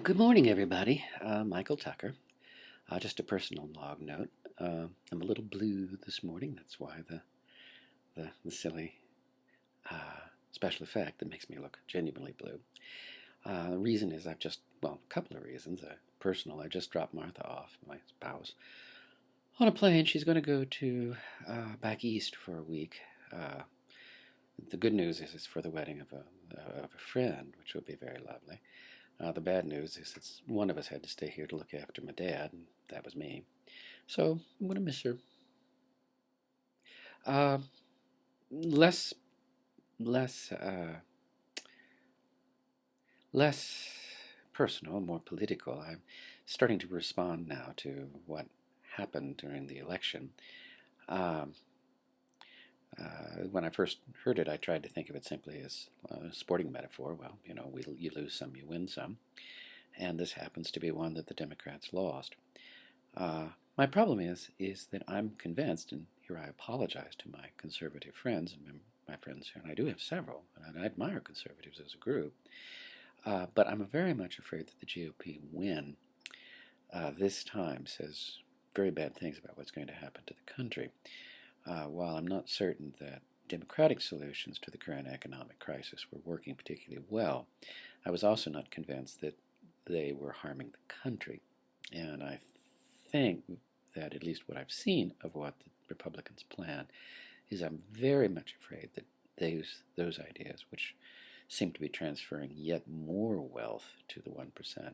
Good morning, everybody. Michael Tucker. Just a personal log note. I'm a little blue this morning. That's why the silly special effect that makes me look genuinely blue. The reason is a couple of reasons. Personal, I just dropped Martha off, my spouse, on a plane. She's going to go to back east for a week. The good news is it's for the wedding of a friend, which will be very lovely. The bad news is that one of us had to stay here to look after my dad, and that was me. So I'm going to miss her. Uh, less, less, less personal, more political. I'm starting to respond now to what happened during the election. Um, when I first heard it, I tried to think of it simply as a sporting metaphor. Well, you lose some, you win some. And this happens to be one that the Democrats lost. My problem is that I'm convinced, and here I apologize to my conservative friends and my friends here, and I do have several, and I admire conservatives as a group, but I'm very much afraid that the GOP win this time says very bad things about what's going to happen to the country. While I'm not certain that democratic solutions to the current economic crisis were working particularly well, I was also not convinced that they were harming the country. And I think that at least what I've seen of what the Republicans plan is I'm very much afraid that those ideas, which seem to be transferring yet more wealth to the 1%,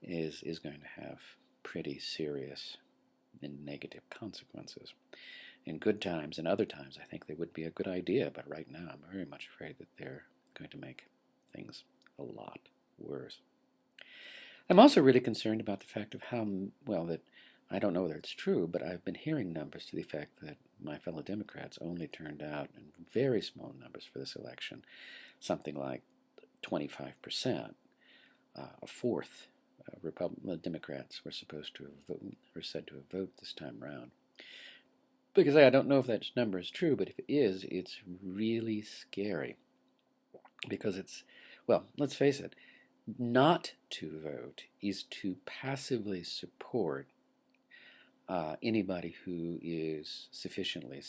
is going to have pretty serious and negative consequences. In good times and other times, I think they would be a good idea, but right now I'm very much afraid that they're going to make things a lot worse. I'm also really concerned about the fact of how, well, that I don't know whether it's true, but I've been hearing numbers to the effect that my fellow Democrats only turned out in very small numbers for this election, something like 25%, a fourth. Democrats were supposed to have voted, or said to have voted this time around. Because I don't know if that number is true, but if it is, it's really scary. Because well, let's face it, not to vote is to passively support anybody who is sufficiently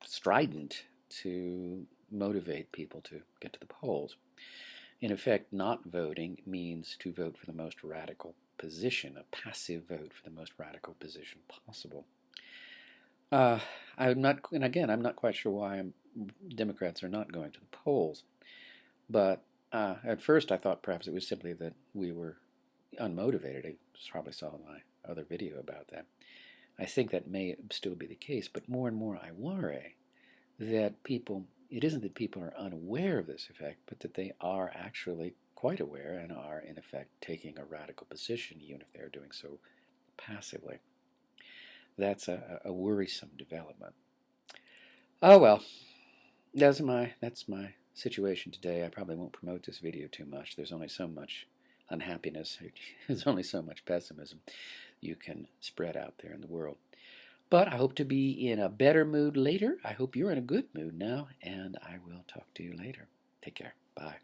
strident to motivate people to get to the polls. In effect, not voting means to vote for the most radical position, a passive vote for the most radical position possible. I'm not, and again, I'm not quite sure why Democrats are not going to the polls. But at first, I thought perhaps it was simply that we were unmotivated. You probably saw my other video about that. I think that may still be the case, but more and more I worry that it isn't that people are unaware of this effect, but that they are actually quite aware and are, in effect, taking a radical position, even if they're doing so passively. That's a worrisome development. Oh well, that's my situation today. I probably won't promote this video too much. There's only so much unhappiness. There's only so much pessimism you can spread out there in the world. But I hope to be in a better mood later. I hope you're in a good mood now, and I will talk to you later. Take care. Bye.